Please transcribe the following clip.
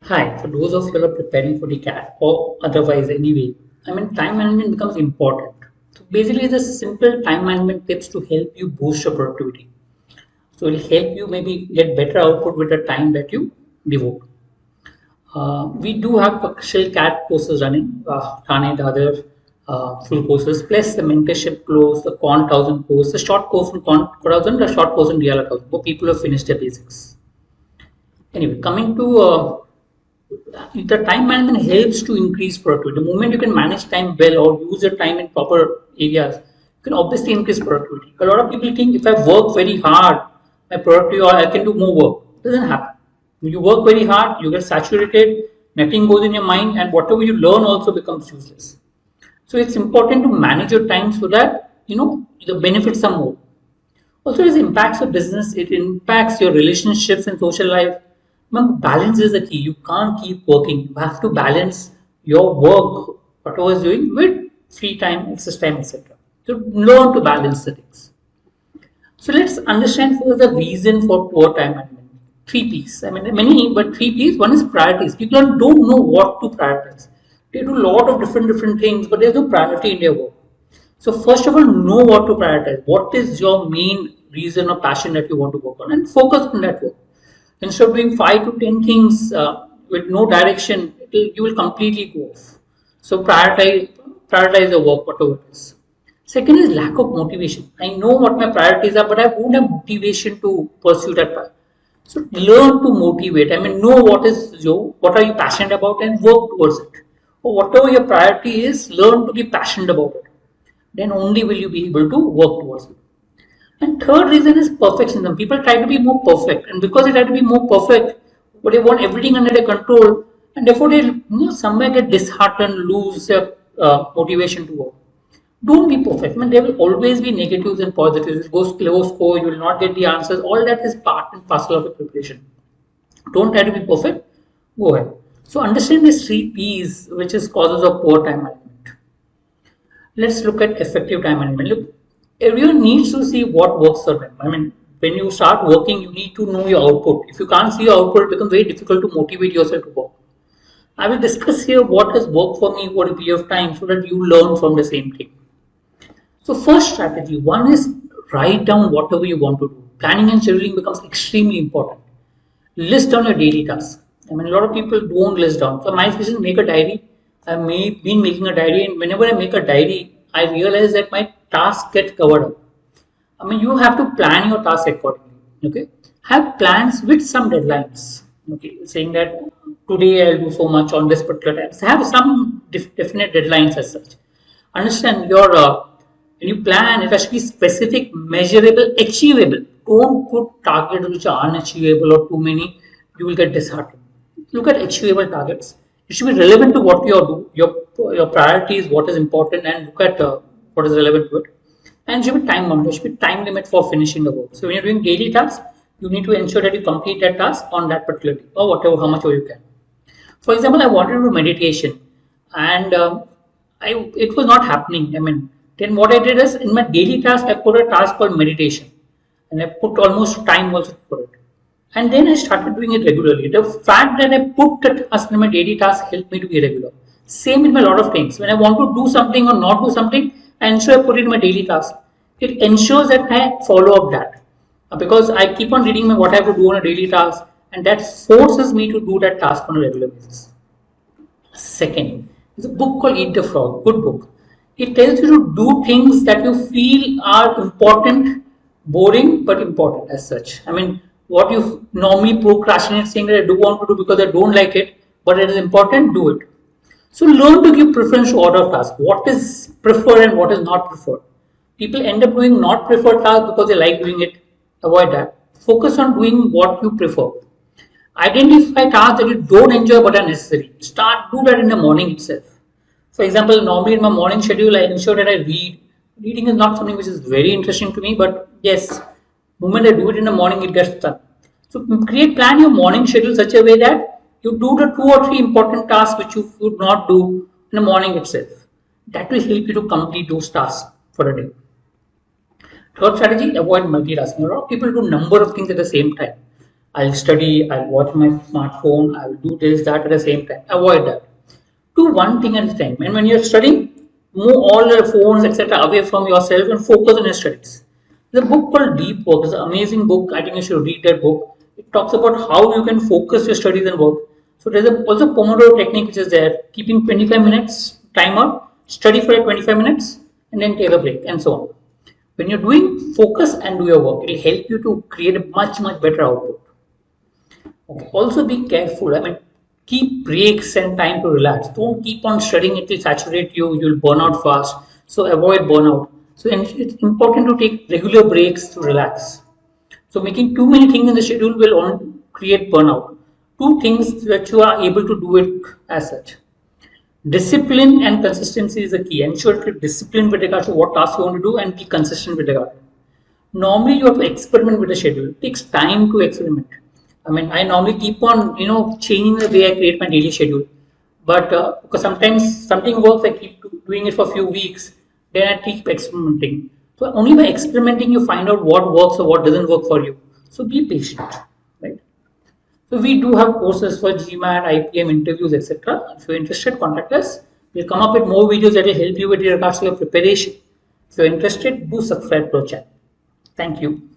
Hi, for those of you who are preparing for the CAT or otherwise anyway, time management becomes important. So basically, the simple time management tips to help you boost your productivity. So it will help you maybe get better output with the time that you devote. We do have partial CAT courses running, Thane, the other full courses, plus the mentorship course, the Con 1000 course, the short course in Con 1000, the short course in DL 1000 for people who have finished their basics. Anyway, coming to the time management helps to increase productivity. The moment you can manage time well or use your time in proper areas, you can obviously increase productivity. A lot of people think if I work very hard, my productivity or I can do more work. It doesn't happen. When you work very hard, you get saturated, nothing goes in your mind, and whatever you learn also becomes useless. So it's important to manage your time so that the benefits are more. Also, it impacts your business, it impacts your relationships and social life. Balance is the key. You can't keep working. You have to balance your work, whatever is doing, with free time, exercise time, etc. So learn to balance the things. So let's understand first the reason for poor time management. Three P's. Many, but three P's. One is priorities. People don't know what to prioritize. They do a lot of different things, but there's no priority in their work. So first of all, know what to prioritize. What is your main reason or passion that you want to work on, and focus on that work. Instead of doing 5 to 10 things with no direction, you will completely go off. So prioritize the work, whatever it is. Second is lack of motivation. I know what my priorities are, but I won't have motivation to pursue that path. So learn to motivate. Know what are you passionate about and work towards it. Or whatever your priority is, learn to be passionate about it. Then only will you be able to work towards it. And third reason is perfectionism. People try to be more perfect, and because they try to be more perfect, but they want everything under their control, and therefore they somewhere get disheartened, lose their motivation to work. Don't be perfect. There will always be negatives and positives. It goes low score, you will not get the answers. All that is part and parcel of the preparation. Don't try to be perfect. Go ahead. So understand these three P's, which is causes of poor time management. Let's look at effective time management. Look, everyone needs to see what works for them. When you start working, you need to know your output. If you can't see your output, it becomes very difficult to motivate yourself to work. I will discuss here what has worked for me over a period of time so that you learn from the same thing. So first strategy, one is write down whatever you want to do. Planning and scheduling becomes extremely important. List down your daily tasks. A lot of people don't list down. So my suggestion is make a diary. I've been making a diary, and whenever I make a diary, I realize that my tasks get covered up. You have to plan your task accordingly. Okay, have plans with some deadlines. Okay, saying that today I'll do so much on this particular time. So have some definite deadlines as such. Understand your when you plan, it has to be specific, measurable, achievable. Don't put targets which are unachievable or too many. You will get disheartened. Look at achievable targets. It should be relevant to what you do, your priorities, what is important, and look at what is relevant to it. And should be time bound. There should be time limit for finishing the work. So when you're doing daily tasks, you need to ensure that you complete that task on that particular day or whatever, how much you can. For example, I wanted to do meditation, and it was not happening. Then what I did is in my daily task, I put a task called meditation, and I put almost time also for it. And then I started doing it regularly. The fact that I put the task in my daily task helped me to be regular. Same in a lot of things. When I want to do something or not do something, I ensure I put it in my daily task. It ensures that I follow up that. Because I keep on reading what I have to do on a daily task, and that forces me to do that task on a regular basis. Second, is a book called Eat the Frog. Good book. It tells you to do things that you feel are important, boring, but important as such. What you normally procrastinate saying that I do want to do because I don't like it, but it is important, do it. So learn to give preference to order of tasks. What is preferred and what is not preferred. People end up doing not preferred tasks because they like doing it. Avoid that. Focus on doing what you prefer. Identify tasks that you don't enjoy but are necessary. Do that in the morning itself. For example, normally in my morning schedule, I ensure that I read. Reading is not something which is very interesting to me, but yes, moment I do it in the morning, it gets done. So plan your morning schedule such a way that you do the 2 or 3 important tasks which you would not do in the morning itself. That will help you to complete those tasks for a day. Third strategy, avoid multitasking. A lot of people do a number of things at the same time. I'll study, I'll watch my smartphone, I'll do this, that at the same time. Avoid that. Do one thing at a time. And when you're studying, move all your phones, etc., away from yourself and focus on your studies. The book called Deep Work is an amazing book. I think you should read that book. It talks about how you can focus your studies and work. So there's also Pomodoro technique which is there, keeping 25 minutes timer, study for 25 minutes, and then take a break, and so on. When you're doing, focus and do your work. It will help you to create a much better output. Okay. Also be careful. I mean, keep breaks and time to relax. Don't keep on studying, it will saturate you, you'll burn out fast. So avoid burnout. So it's important to take regular breaks to relax. So making too many things in the schedule will only create burnout. Two things that you are able to do it as such. Discipline and consistency is the key. Ensure to discipline with regard to what task you want to do and be consistent with regard. Normally you have to experiment with the schedule. It takes time to experiment. I mean, I normally keep on, changing the way I create my daily schedule. But because sometimes something works, I keep doing it for a few weeks. Then I keep experimenting. So only by experimenting you find out what works or what doesn't work for you. So be patient, right? So we do have courses for GMAT, IPM interviews, etc. If you're interested, contact us. We'll come up with more videos that will help you with regards to your preparation. If you're interested, do subscribe to our channel. Thank you.